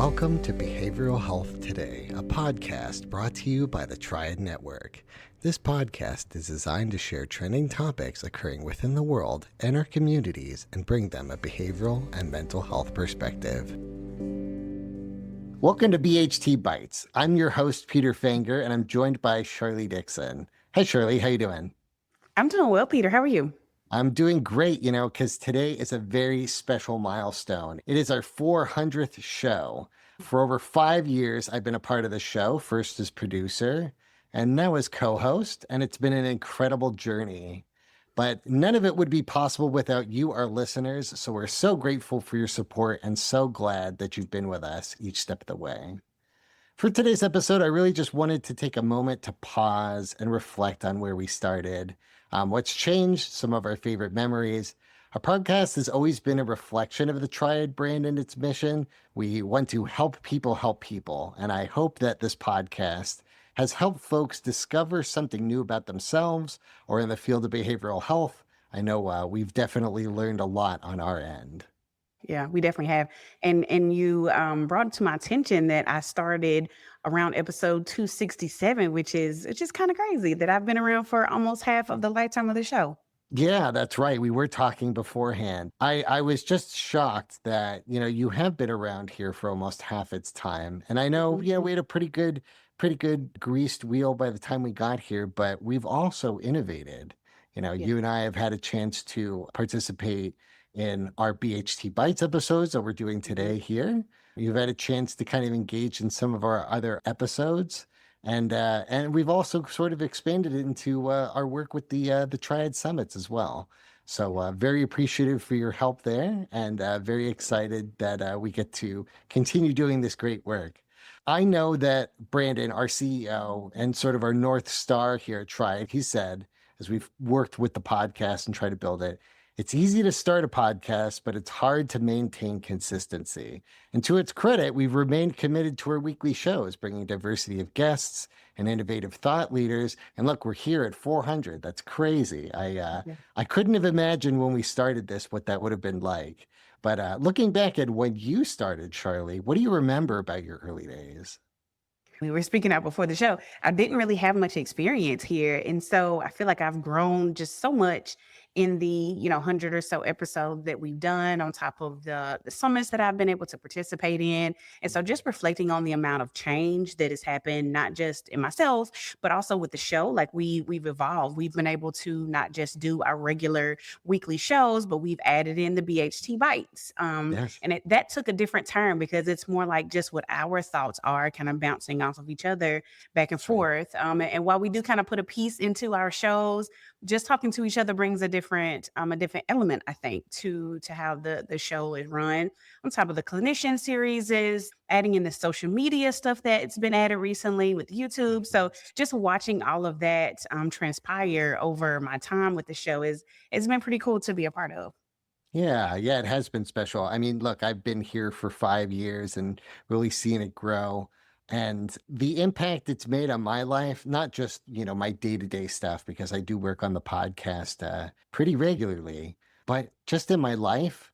Welcome to Behavioral Health Today, a podcast brought to you by the Triad Network. This podcast is designed to share trending topics occurring within the world and our communities and bring them a behavioral and mental health perspective. Welcome to BHT Bytes. I'm your host, Peter Fenger, and I'm joined by Sharlee Dixon. Hey, Sharlee, how you doing? I'm doing well, Peter. How are you? I'm doing great, because today is a very special milestone. It is our 400th show. For over 5 years, I've been a part of the show, first as producer and now as co-host, and it's been an incredible journey. But none of it would be possible without you, our listeners, so we're so grateful for your support and so glad that you've been with us each step of the way. For today's episode, I really just wanted to take a moment to pause and reflect on where we started, what's changed, some of our favorite memories. Our podcast has always been a reflection of the Triad brand and its mission. We want to help people, and I hope that this podcast has helped folks discover something new about themselves or in the field of behavioral health. I know we've definitely learned a lot on our end. Yeah, we definitely have. And you brought it to my attention that I started around episode 267, which is it's just kind of crazy that I've been around for almost half of the lifetime of the show. Yeah, that's right. We were talking beforehand. I was just shocked that, you have been around here for almost half its time. And I know, Mhm. we had a pretty good greased wheel by the time we got here, but we've also innovated. Yeah. You and I have had a chance to participate in our BHT Bytes episodes that we're doing Mhm. today here. You've had a chance to kind of engage in some of our other episodes. And we've also sort of expanded it into our work with the Triad Summits as well. So very appreciative for your help there, and very excited that we get to continue doing this great work. I know that Brandon, our CEO and sort of our North Star here at Triad, he said, as we've worked with the podcast and tried to build it, it's easy to start a podcast, but it's hard to maintain consistency. And to its credit, we've remained committed to our weekly shows, bringing diversity of guests and innovative thought leaders. And look, we're here at 400. That's crazy. I couldn't have imagined when we started this what that would have been like. But looking back at when you started, Sharlee, what do you remember about your early days? We were speaking out before the show. I didn't really have much experience here. And so I feel like I've grown just so much in the, 100 or so episodes that we've done on top of the summits that I've been able to participate in. And so just reflecting on the amount of change that has happened, not just in myself, but also with the show, like we've evolved. We've been able to not just do our regular weekly shows, but we've added in the BHT Bytes. Yes. And that took a different turn because it's more like just what our thoughts are kind of bouncing off of each other back and That's right. forth. And while we do kind of put a piece into our shows, just talking to each other brings a different element, I think, to how the show is run. On top of the clinician series is adding in the social media stuff that's been added recently with YouTube. So just watching all of that transpire over my time with the show it's been pretty cool to be a part of. Yeah, it has been special. I mean, look, I've been here for 5 years and really seen it grow. And the impact it's made on my life, not just, my day-to-day stuff, because I do work on the podcast pretty regularly, but just in my life,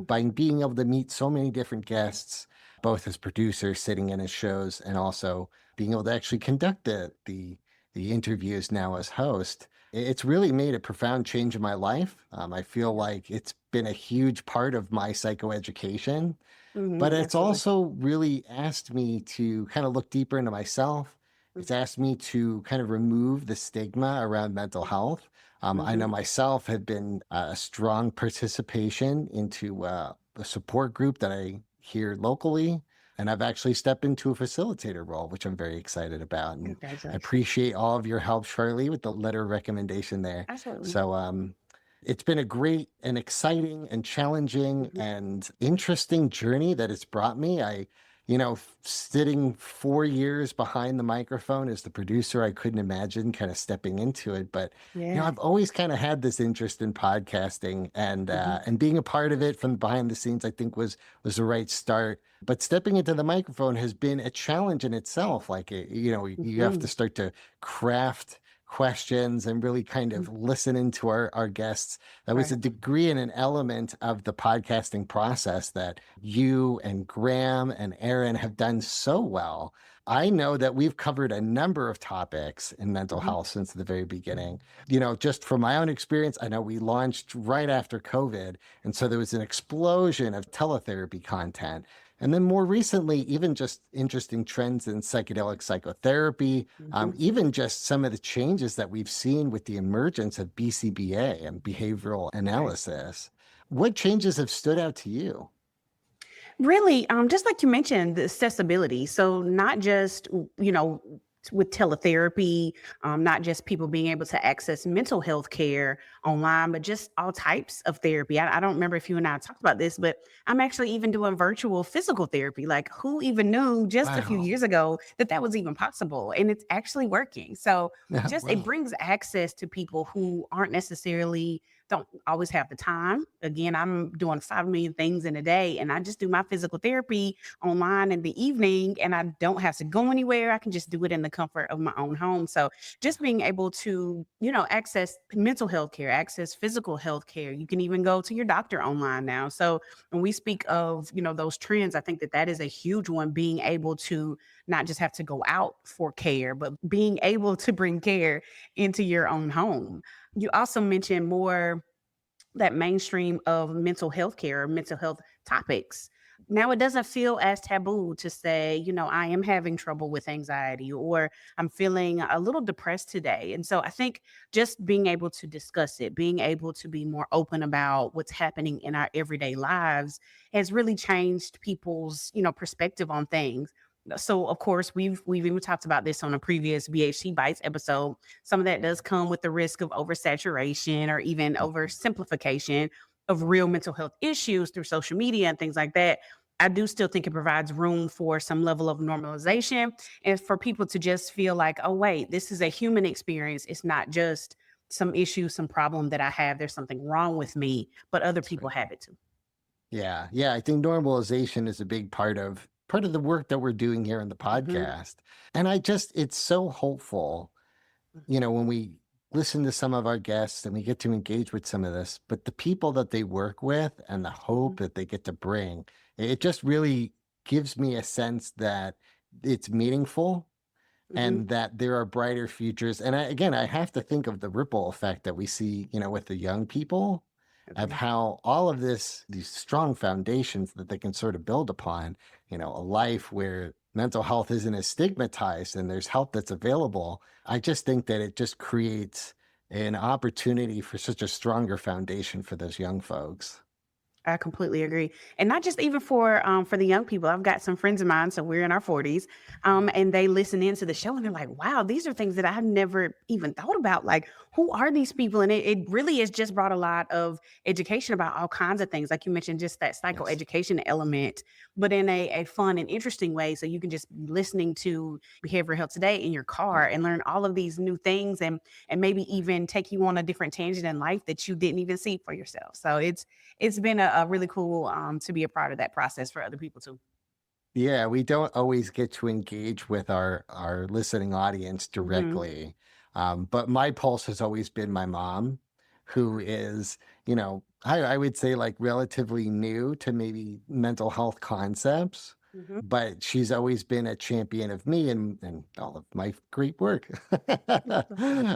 by being able to meet so many different guests, both as producers sitting in as shows and also being able to actually conduct the interviews now as host. It's really made a profound change in my life. I feel like it's been a huge part of my psychoeducation, but it's Absolutely. also really asked me to kind of look deeper into myself. It's asked me to kind of remove the stigma around mental health. I know Mm-hmm. myself have been a strong participation into a support group that I hear locally. And I've actually stepped into a facilitator role, which I'm very excited about. And I Congratulations. appreciate all of your help, Sharlee, with the letter of recommendation there. Absolutely. So it's been a great and exciting and challenging Mhm. and interesting journey that it's brought me. Sitting 4 years behind the microphone as the producer, I couldn't imagine kind of stepping into it. But Yeah. I've always kind of had this interest in podcasting, and Mhm. being a part of it from behind the scenes, I think was the right start. But stepping into the microphone has been a challenge in itself. Like you have Mhm. to start to craft questions and really kind Mhm. of listening to our guests. That was Right. a degree and an element of the podcasting process that you and Graham and Aaron have done so well. I know that we've covered a number of topics in mental Mhm. health since the very beginning. You know, just from my own experience, I know we launched right after COVID. And so there was an explosion of teletherapy content. And then more recently, even just interesting trends in psychedelic psychotherapy, Mhm. even just some of the changes that we've seen with the emergence of BCBA and behavioral Right. analysis. What changes have stood out to you? Really, just like you mentioned, the accessibility. So not just with teletherapy, not just people being able to access mental health care online, but just all types of therapy. I don't remember if you and I talked about this, but I'm actually even doing virtual physical therapy. Like, who even knew just a few Wow. years ago that that was even possible? And it's actually working. So just it Wow. brings access to people who aren't necessarily don't always have the time. Again, I'm doing 5 million things in a day, and I just do my physical therapy online in the evening, and I don't have to go anywhere. I can just do it in the comfort of my own home. So just being able to, access mental health care, access physical health care. You can even go to your doctor online now. So when we speak of, those trends, I think that that is a huge one, being able to not just have to go out for care, but being able to bring care into your own home. You also mentioned more that mainstream of mental health care or mental health topics. Now it doesn't feel as taboo to say, I am having trouble with anxiety or I'm feeling a little depressed today. And so I think just being able to discuss it, being able to be more open about what's happening in our everyday lives has really changed people's, perspective on things. So of course we've even talked about this on a previous BHT Bytes episode. Some of that does come with the risk of oversaturation or even oversimplification of real mental health issues through social media and things like that. I do still think it provides room for some level of normalization and for people to just feel like, oh, wait, this is a human experience. It's not just some issue, some problem that I have. There's something wrong with me, but other That's people right. have it too. Yeah. Yeah. I think normalization is a big part of the work that we're doing here in the Hmm. podcast. And it's so hopeful, when we listen to some of our guests and we get to engage with some of this, but the people that they work with and the hope Hmm. that they get to bring, it just really gives me a sense that it's meaningful Hmm. and that there are brighter futures. And I have to think of the ripple effect that we see, with the young people, of Agree. how all of these strong foundations that they can sort of build upon, a life where mental health isn't as stigmatized and there's help that's available. I just think that it just creates an opportunity for such a stronger foundation for those young folks. I completely agree. And not just even for the young people. I've got some friends of mine, so we're in our 40s, and they listen into the show and they're like, wow, these are things that I've never even thought about. Like, who are these people? And it really has just brought a lot of education about all kinds of things. Like you mentioned, just that Yes. psychoeducation element, but in a fun and interesting way. So you can just be listening to behavioral health today in your car and learn all of these new things and maybe even take you on a different tangent in life that you didn't even see for yourself. So it's been a really cool to be a part of that process for other people too. Yeah, we don't always get to engage with our listening audience Hmm. directly. But my pulse has always been my mom, who is, I would say like relatively new to maybe mental health concepts, Hmm. but she's always been a champion of me and all of my great work.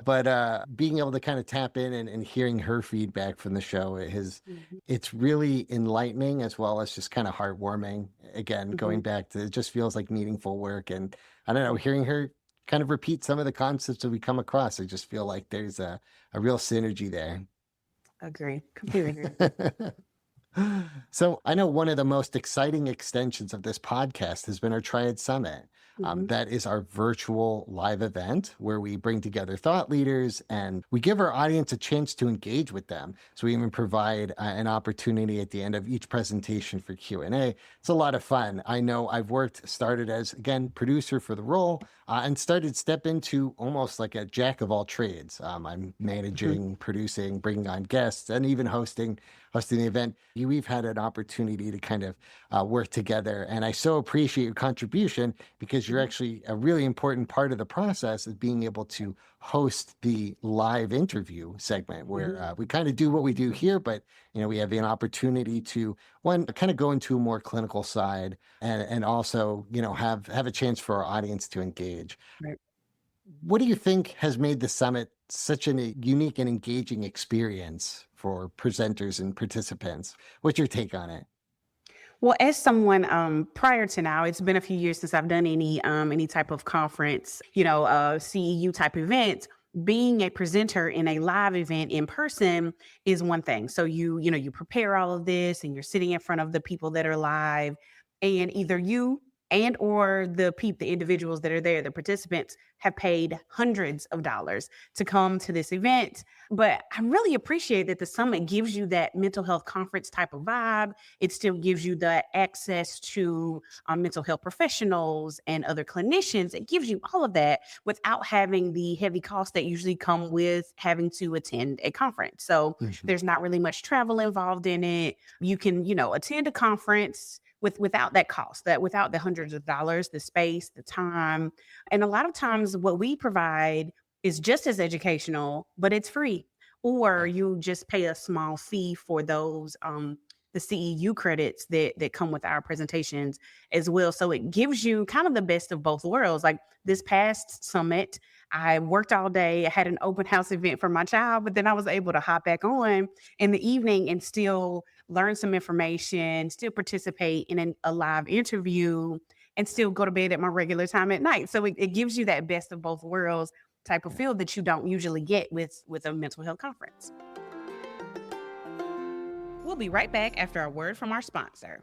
But being able to kind of tap in and hearing her feedback from the show, Hmm. it's really enlightening as well as just kind of heartwarming. Again, Hmm. going back to, it just feels like meaningful work. And I don't know, hearing her kind of repeat some of the concepts that we come across, I just feel like there's a real synergy there. Agree. Completely agree. So I know one of the most exciting extensions of this podcast has been our Triad Summit. Hmm. That is our virtual live event where we bring together thought leaders and we give our audience a chance to engage with them. So we even provide an opportunity at the end of each presentation for Q&A. It's a lot of fun. I know started as, again, producer for the role, and started step into almost like a jack of all trades. I'm Hmm. managing, producing, bringing on guests, and even hosting the event. we've had an opportunity to kind of work together. And I so appreciate your contribution because you're Mhm. actually a really important part of the process of being able to host the live interview segment where Mhm. we kind of do what we do here, but we have an opportunity to one kind of go into a more clinical side and also have a chance for our audience to engage. Right. What do you think has made the summit such a unique and engaging experience for presenters and participants? What's your take on it? Well, as someone prior to now, it's been a few years since I've done any type of conference, CEU type event. Being a presenter in a live event in person is one thing. So you prepare all of this and you're sitting in front of the people that are live, and either you and or the individuals that are there, the participants have paid hundreds of dollars to come to this event. But I really appreciate that the summit gives you that mental health conference type of vibe. It still gives you the access to mental health professionals and other clinicians. It gives you all of that without having the heavy costs that usually come with having to attend a conference. So Mhm. there's not really much travel involved in it. You can, attend a conference without that cost, that without the hundreds of dollars, the space, the time. And a lot of times what we provide is just as educational, but it's free. Or Yeah. you just pay a small fee for those the CEU credits that come with our presentations as well. So it gives you kind of the best of both worlds. Like this past summit, I worked all day. I had an open house event for my child, but then I was able to hop back on in the evening and still learn some information, still participate in a live interview, and still go to bed at my regular time at night. So it gives you that best of both worlds type of Yeah. feel that you don't usually get with a mental health conference. We'll be right back after a word from our sponsor.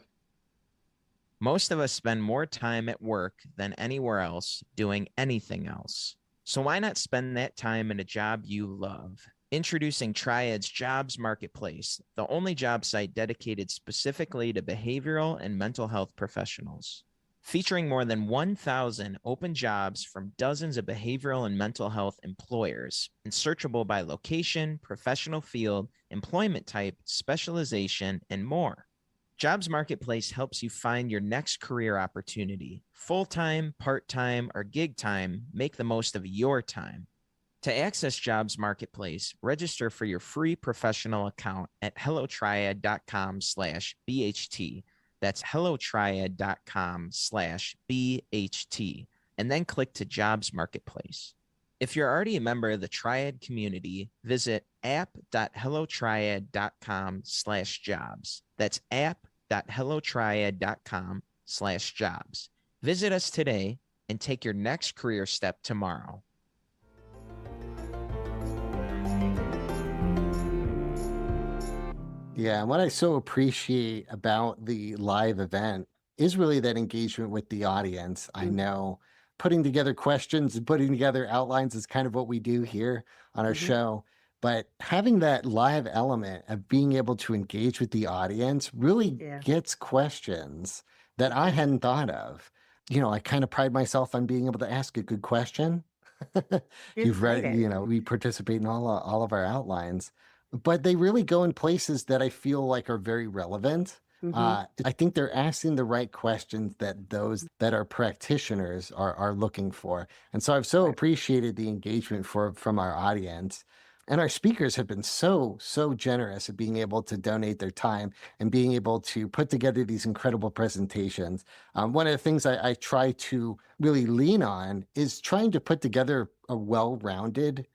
Most of us spend more time at work than anywhere else doing anything else. So why not spend that time in a job you love? Introducing Triad's Jobs Marketplace, the only job site dedicated specifically to behavioral and mental health professionals. Featuring more than 1,000 open jobs from dozens of behavioral and mental health employers, and searchable by location, professional field, employment type, specialization, and more. Jobs Marketplace helps you find your next career opportunity. Full-time, part-time, or gig time, make the most of your time. To access Jobs Marketplace, register for your free professional account at hellotriad.com/BHT. That's hellotriad.com/BHT, and then click to Jobs Marketplace. If you're already a member of the Triad community, visit app.hellotriad.com/jobs. That's app.hellotriad.com/jobs. Visit us today and take your next career step tomorrow. Yeah, and what I so appreciate about the live event is really that engagement with the audience. I Mm, know putting together questions and putting together outlines is kind of what we do here on our mhm. show. But having that live element of being able to engage with the audience really Yeah. gets questions that I Mhm. hadn't thought of. I kind of pride myself on being able to ask a good question. You're You've great read, at it. we participate in all of our outlines, but they really go in places that I feel like are very relevant. Mhm. I think they're asking the right questions that those that are practitioners are looking for, and so I've so Right. appreciated the engagement from our audience. And our speakers have been so generous at being able to donate their time and being able to put together these incredible presentations. One of the things I try to really lean on is trying to put together a well-rounded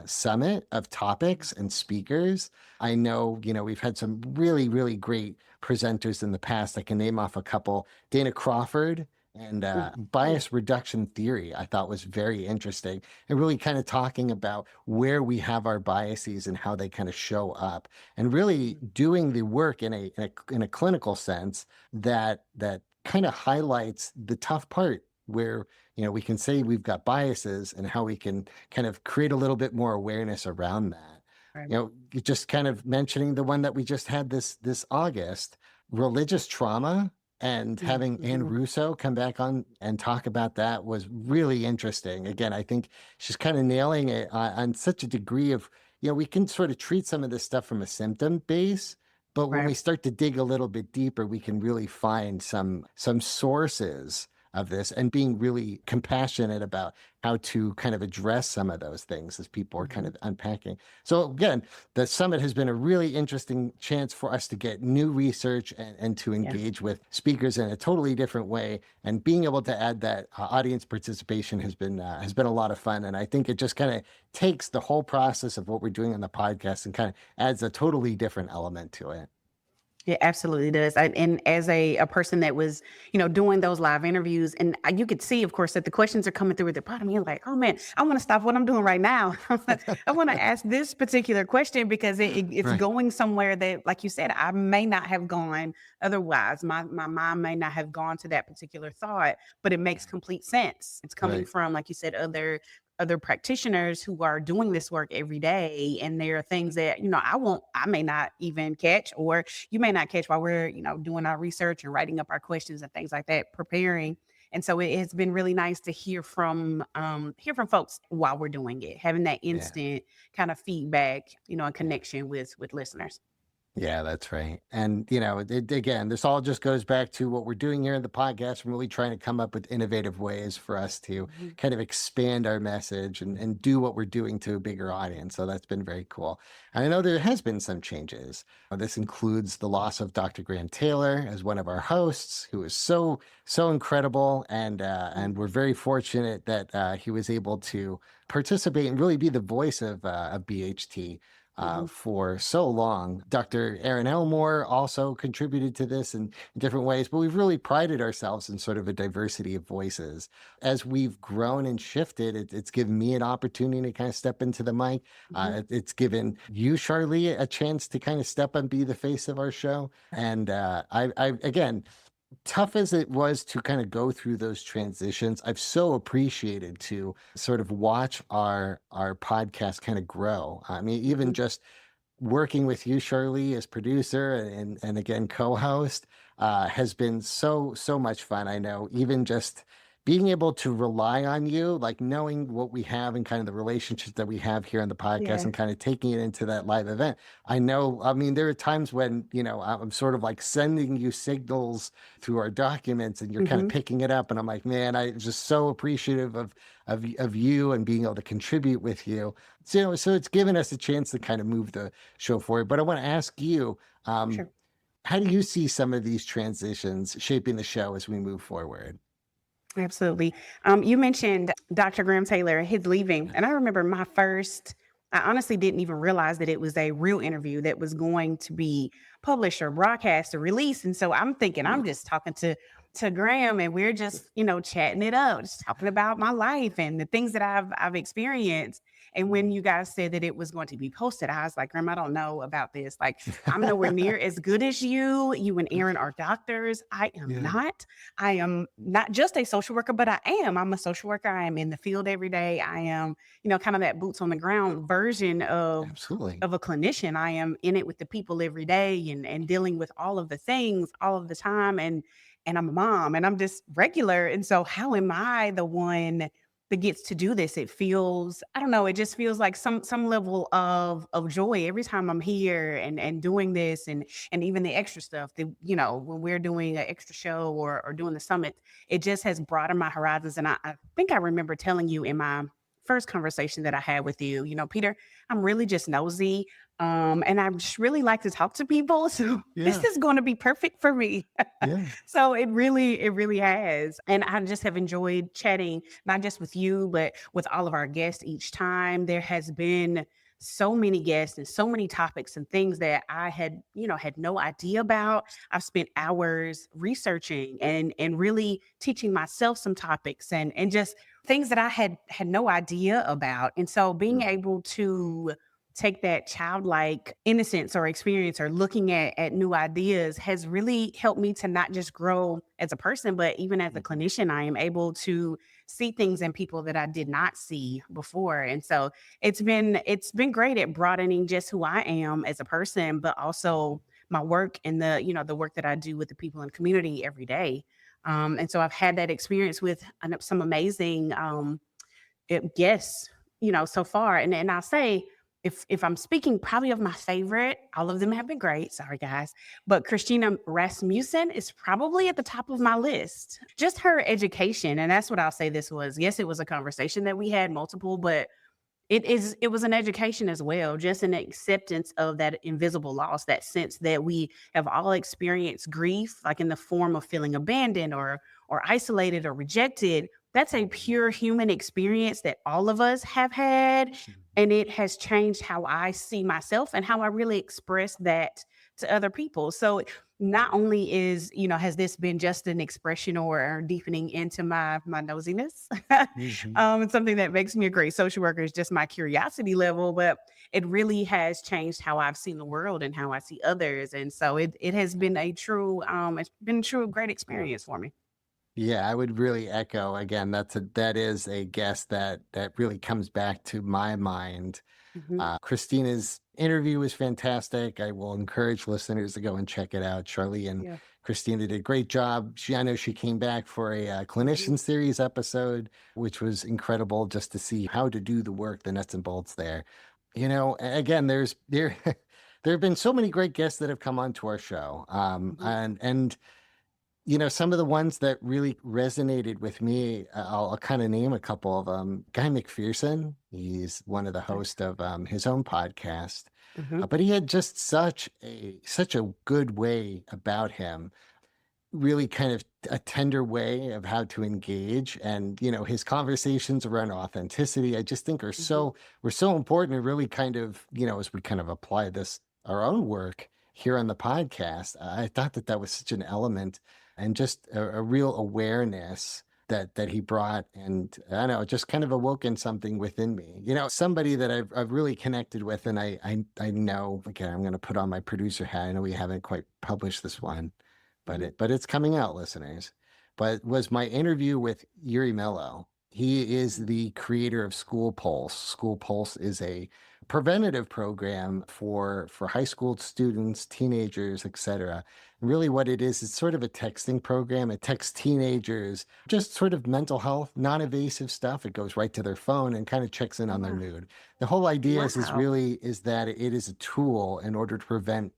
summit of Mhm. topics and speakers. I know, we've had some really great presenters in the past. I can name off a couple. Dana Crawford and Mhm. Yeah. bias reduction theory, I thought was very interesting and really kind of talking about where we have our biases and how they kind of show up and really Mhm. doing the work in a clinical sense that kind of highlights the tough part where we can say we've got biases and how we can kind of create a little bit more awareness around that. Right. Just kind of mentioning the one that we just had this August, religious trauma, and having Anne Mhm. Russo come back on and talk about that was really interesting. Again, I think she's kind of nailing it on such a degree of, we can sort of treat some of this stuff from a symptom base, But when Right. we start to dig a little bit deeper, we can really find some sources of this, and being really compassionate about how to kind of address some of those things as people are kind Mhm. of unpacking. So again, the summit has been a really interesting chance for us to get new research, and to Yeah. engage with speakers in a totally different way. And being able to add that audience participation has been a lot of fun. And I think it just kind of takes the whole process of what we're doing on the podcast and kind of adds a totally different element to it. It absolutely does. And as a person that was, doing those live interviews, and you could see, of course, that the questions are coming through at the bottom. You're like, oh man, I want to stop what I'm doing right now. I want to ask this particular question because it's Right. going somewhere that, like you said, I may not have gone otherwise. My mind may not have gone to that particular thought, but it makes complete sense. It's coming Right. from, like you said, other practitioners who are doing this work every day, and there are things that I may not even catch, or you may not catch while we're doing our research and writing up our questions and things like that, preparing. And so it has been really nice to hear from folks while we're doing it, having that Yeah. instant kind of feedback, and connection with listeners. Yeah, that's right. And, again, this all just goes back to what we're doing here in the podcast. We're really trying to come up with innovative ways for us to Mhm. kind of expand our message, and do what we're doing to a bigger audience. So that's been very cool. And I know there has been some changes. This includes the loss of Dr. Graham Taylor as one of our hosts, who is so, so incredible. And we're very fortunate that he was able to participate and really be the voice of BHT Mhm. for so long. Dr. Aaron Elmore also contributed to this in different ways, but we've really prided ourselves in sort of a diversity of voices. As we've grown and shifted, it's given me an opportunity to kind of step into the mic. Mhm. It's given you, Sharlee, a chance to kind of step and be the face of our show. And again, tough as it was to kind of go through those transitions, I've so appreciated to sort of watch our podcast kind of grow. I mean, even Mhm. just working with you, Sharlee, as producer, and again co-host, has been so much fun. I know, even just being able to rely on you, like knowing what we have and kind of the relationships that we have here on the podcast, Yeah. and kind of taking it into that live event. I know, I mean, there are times when, I'm sort of like sending you signals through our documents, and you're kind of Mhm. picking it up, and I'm like, man, I'm just so appreciative of you, and being able to contribute with you. So it's given us a chance to kind of move the show forward. But I want to ask you, Sure. how do you see some of these transitions shaping the show as we move forward? Absolutely. You mentioned Dr. Graham Taylor, his leaving. And I remember I honestly didn't even realize that it was a real interview that was going to be published or broadcast or released. And so I'm thinking I'm just talking to Graham, and we're just, chatting it up, just talking about my life and the things that I've experienced. And when you guys said that it was going to be posted, I was like, Graham, I don't know about this. Like, I'm nowhere near as good as you. You and Aaron are doctors. I am Yeah, not. I am not just a social worker, but I'm a social worker. I am in the field every day. I am, kind of that boots on the ground version absolutely. of a clinician. I am in it with the people every day, and dealing with all of the things all of the time. And I'm a mom, and I'm just regular. And so how am I the one that gets to do this? It feels, I don't know, it just feels like some level of joy every time I'm here and doing this, and even the extra stuff that, when we're doing an extra show or doing the summit, it just has broadened my horizons. And I think I remember telling you in my first conversation that I had with you, Peter, I'm really just nosy. And I just really like to talk to people. So this Yeah, is going to be perfect for me. yeah, So it really has. And I just have enjoyed chatting, not just with you, but with all of our guests each time. There has been so many guests and so many topics and things that I had no idea about. I've spent hours researching and really teaching myself some topics and just things that I had no idea about. And so being mm, able to take that childlike innocence or experience or looking at new ideas has really helped me to not just grow as a person, but even as a mhm, clinician. I am able to see things in people that I did not see before. And so it's been great at broadening just who I am as a person, but also my work and the work that I do with the people in the community every day. And so I've had that experience with some amazing guests, so far. And I'll say if I'm speaking probably of my favorite, all of them have been great. Sorry, guys. But Christina Rasmussen is probably at the top of my list. Just her education. And that's what I'll say this was. Yes, it was a conversation that we had multiple, but it was an education as well, just an acceptance of that invisible loss, that sense that we have all experienced grief, like in the form of feeling abandoned or isolated or rejected. That's a pure human experience that all of us have had. And it has changed how I see myself and how I really express that to other people. So not only has this been just an expression or deepening into my nosiness, Mhm. it's something that makes me a great social worker is just my curiosity level, but it really has changed how I've seen the world and how I see others. And so it has been it's been a true great experience for me. Yeah, I would really echo again. That is a guess that really comes back to my mind. Mhm. Christina's interview was fantastic. I will encourage listeners to go and check it out. Sharlee and Yeah. Christina did a great job. I know she came back for a Mhm. clinician series episode, which was incredible just to see how to do the work, the nuts and bolts there. Again, there there have been so many great guests that have come onto our show, Mhm. and some of the ones that really resonated with me, I'll kind of name a couple of them. Guy McPherson, he's one of the Okay. hosts of his own podcast, Mhm. but he had just such a good way about him, really kind of a tender way of how to engage, and his conversations around authenticity. I just think are Mhm. were so important, and really kind of as we kind of apply this our own work here on the podcast. I thought that was such an element and just a real awareness that he brought, and I don't know, it just kind of awoken something within me. Somebody that I've really connected with, and I know, again, I'm going to put on my producer hat. I know we haven't quite published this one, but Mhm. it's coming out, listeners. But was my interview with Yuri Mello. He is the creator of School Pulse. School Pulse is a preventative program for high school students, teenagers, etc. Really, what it is, it's sort of a texting program. It texts teenagers just sort of mental health, non-invasive stuff. It goes right to their phone and kind of checks in Oh, on their wow. mood. The whole idea Wow. is that it is a tool in order to prevent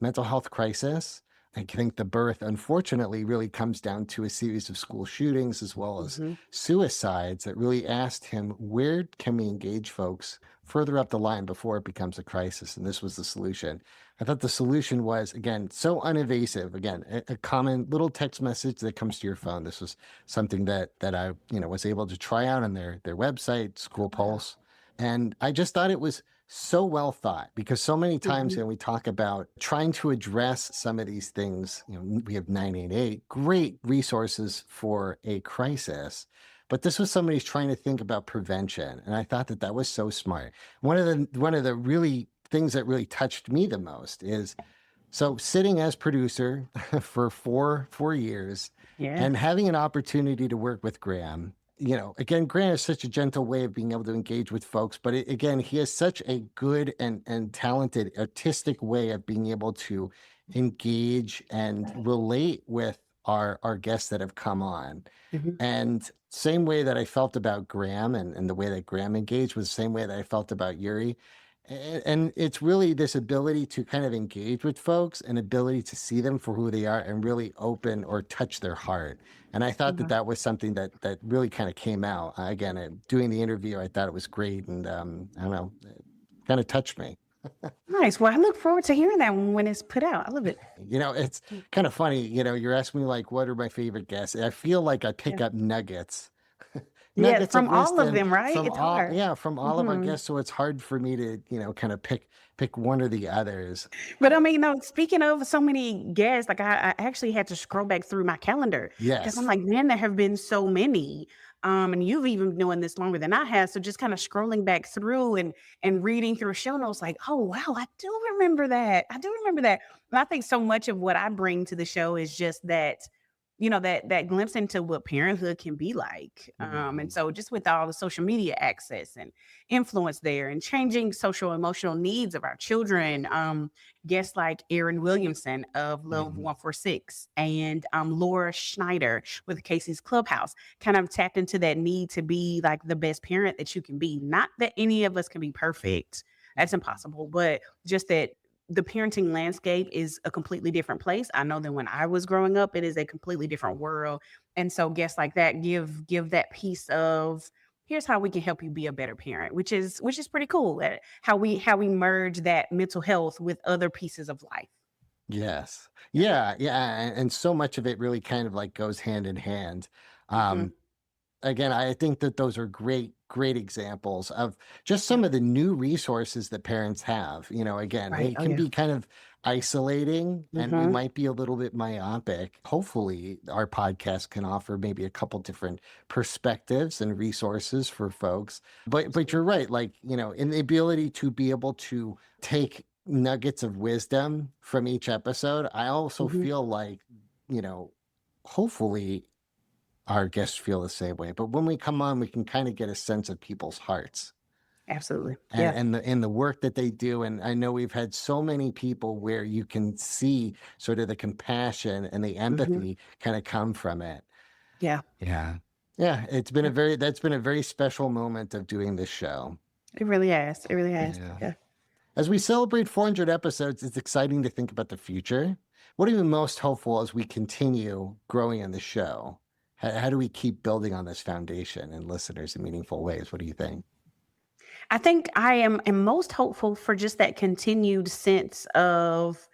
mental health crisis. I think the birth, unfortunately, really comes down to a series of school shootings as well as Mhm. suicides that really asked him, where can we engage folks further up the line before it becomes a crisis? And this was the solution. I thought the solution was, again, so uninvasive. Again, a common little text message that comes to your phone. This was something that I, was able to try out on their website, School Wow. Pulse. And I just thought it was so well thought, because so many times Mhm. when we talk about trying to address some of these things, we have 988, great resources for a crisis, but this was somebody's trying to think about prevention, and I thought that was so smart. One of the really things that really touched me the most is, so sitting as producer for four years and Yes. having an opportunity to work with Graham. Again, Graham has such a gentle way of being able to engage with folks, but again, he has such a good and talented artistic way of being able to engage and relate with our guests that have come on. Mhm. And same way that I felt about Graham, and the way that Graham engaged was the same way that I felt about Yuri. And it's really this ability to kind of engage with folks and ability to see them for who they are and really open or touch their heart. And I thought Yeah. that was something that really kind of came out. Again, doing the interview, I thought it was great. And I don't know, it kind of touched me. Nice. Well, I look forward to hearing that one when it's put out. I love it. It's kind of funny, you're asking me like, what are my favorite guests? I feel like I pick Yeah. up nuggets, Yeah, nuggets of from all of wisdom them, right? from It's all, hard. yeah, from all of our Mhm. guests. So it's hard for me to, kind of pick one or the others. But I mean, no, speaking of so many guests, like I actually had to scroll back through my calendar because I'm Yes. like, man, there have been so many. And you've even been doing this longer than I have. So just kind of scrolling back through and reading through show notes, like, oh wow, I do remember that. I do remember that. And I think so much of what I bring to the show is just that that glimpse into what parenthood can be like. And so just with all the social media access and influence there and changing social emotional needs of our children, guests like Erin Williamson of Love 146 and Laura Schneider with Casey's Clubhouse kind of tapped into that need to be like the best parent that you can be. Not that any of us can be perfect. That's impossible, but just that the parenting landscape is a completely different place. I know that when I was growing up, it is a completely different world. And so guests like that give that piece of here's how we can help you be a better parent, which is pretty cool. How we merge that mental health with other pieces of life. Yes. Yeah. Yeah. And so much of it really kind of like goes hand in hand. Mhm. Um, Again, I think that those are great examples of just some of the new resources that parents have. Again, Right. it Oh can yeah. be kind of isolating and we Mhm. might be a little bit myopic. Hopefully, our podcast can offer maybe a couple different perspectives and resources for folks. But you're right, like, in the ability to be able to take nuggets of wisdom from each episode, I also Mhm. feel like, you know, hopefully our guests feel the same way. But when we come on, we can kind of get a sense of people's hearts Absolutely. and Yeah. and the work that they do. And I know we've had so many people where you can see sort of the compassion and the Mhm. empathy kind of come from it. Yeah. Yeah. Yeah, Yeah. that's been a very special moment of doing this show. It really has. It really has. Yeah. Yeah. As we celebrate 400 episodes, it's exciting to think about the future. What are you most hopeful as we continue growing in the show? How do we keep building on this foundation and listeners in meaningful ways? What do you think? I think I am most hopeful for just that continued sense of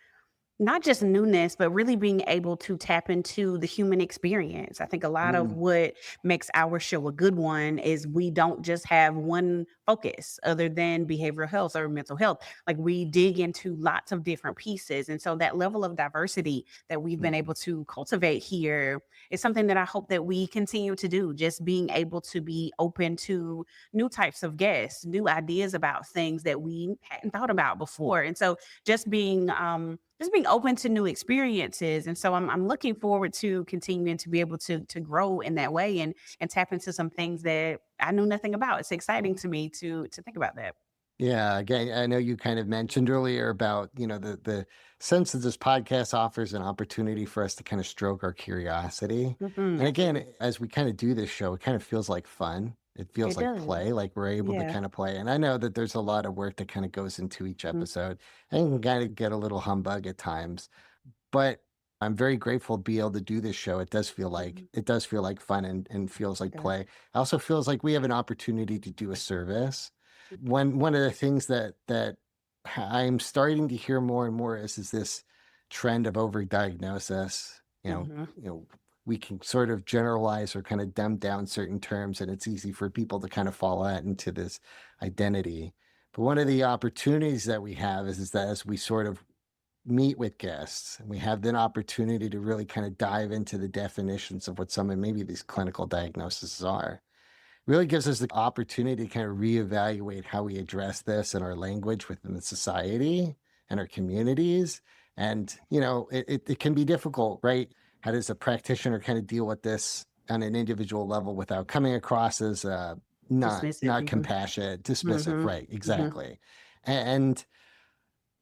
not just newness, but really being able to tap into the human experience. I think a lot of Mm, what makes our show a good one is we don't just have one focus other than behavioral health or mental health. Like we dig into lots of different pieces. And so that level of diversity that we've been able mm, to cultivate here is something that I hope that we continue to do. Just being able to be open to new types of guests, new ideas about things that we hadn't thought about before. And so just being open to new experiences. And so I'm looking forward to continuing to be able to grow in that way and tap into some things that I knew nothing about. It's exciting to me to think about that. yeah, again, I know you kind of mentioned earlier about, the sense that this podcast offers an opportunity for us to kind of stroke our curiosity. And again, Absolutely. as we kind of do this show, it kind of feels like fun. It feels It like does. play, like we're able to Yeah. kind of play. And I know that there's a lot of work that kind of goes into each Mhm. episode and can kind of get a little humbug at times. But I'm very grateful to be able to do this show. Mhm. It does feel like fun and feels It like does. play. It also feels like we have an opportunity to do a service. One of the things that I'm starting to hear more and more is this trend of overdiagnosis. Mhm. We can sort of generalize or kind of dumb down certain terms, and it's easy for people to kind of fall out into this identity. But one of the opportunities that we have is that as we sort of meet with guests and we have the opportunity to really kind of dive into the definitions of what some of maybe these clinical diagnoses are, really gives us the opportunity to kind of reevaluate how we address this in our language within the society and our communities. And, it can be difficult, right? How does a practitioner kind of deal with this on an individual level without coming across as Dismissive. not compassionate, dismissive, Mhm. right? Mhm. Exactly. And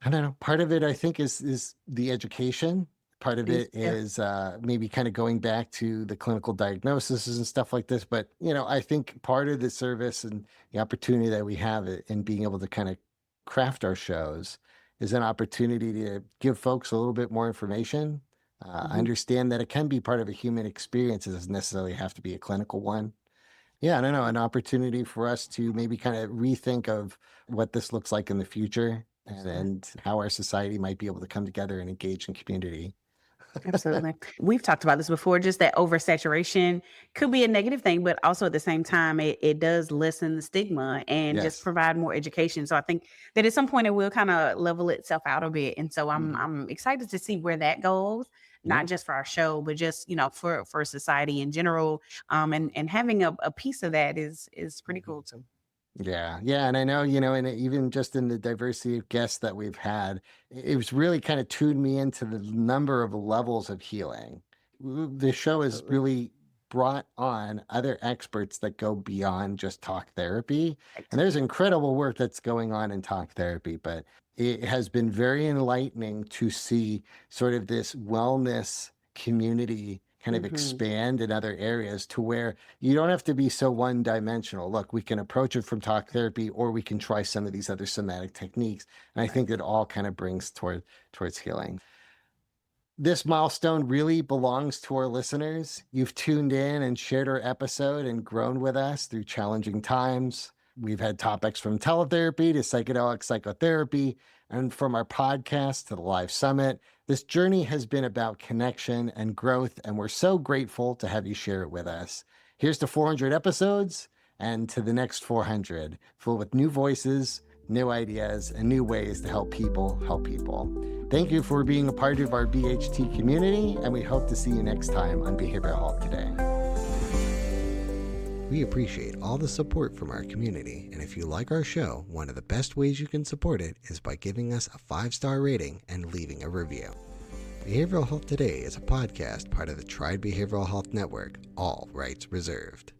I don't know. Part of it, I think, is the education. Part of Peace. it Yeah. is maybe kind of going back to the clinical diagnoses and stuff like this. But I think part of the service and the opportunity that we have in being able to kind of craft our shows is an opportunity to give folks a little bit more information. Mhm. Understand that it can be part of a human experience. It doesn't necessarily have to be a clinical one. Yeah, I don't know, an opportunity for us to maybe kind of rethink of what this looks like in the future Absolutely. and how our society might be able to come together and engage in community. Absolutely. We've talked about this before, just that oversaturation could be a negative thing, but also at the same time, it does lessen the stigma and just Yes. provide more education. So I think that at some point it will kind of level itself out a bit. And so I'm Mhm. I'm excited to see where that goes, Yeah. not just for our show, but just, for society in general. And having a piece of that is pretty Mhm. cool too. Yeah. Yeah. And I know, and even just in the diversity of guests that we've had, it was really kind of tuned me into the number of levels of healing. The show has Absolutely. really brought on other experts that go beyond just talk therapy. And Right. there's incredible work that's going on in talk therapy, but it has been very enlightening to see sort of this wellness community kind of Hmm. expand in other areas to where you don't have to be so one dimensional. Look, we can approach it from talk therapy, or we can try some of these other somatic techniques. And I Right. think it all kind of brings towards healing. This milestone really belongs to our listeners. You've tuned in and shared our episode and grown with us through challenging times. We've had topics from teletherapy to psychedelic psychotherapy, and from our podcast to the live summit. This journey has been about connection and growth, and we're so grateful to have you share it with us. Here's to 400 episodes and to the next 400, full with new voices, new ideas, and new ways to help people help people. Thank you for being a part of our BHT community, and we hope to see you next time on Behavioral Health Today. We appreciate all the support from our community, and if you like our show, one of the best ways you can support it is by giving us a 5-star rating and leaving a review. Behavioral Health Today is a podcast part of the Triad Behavioral Health Network, all rights reserved.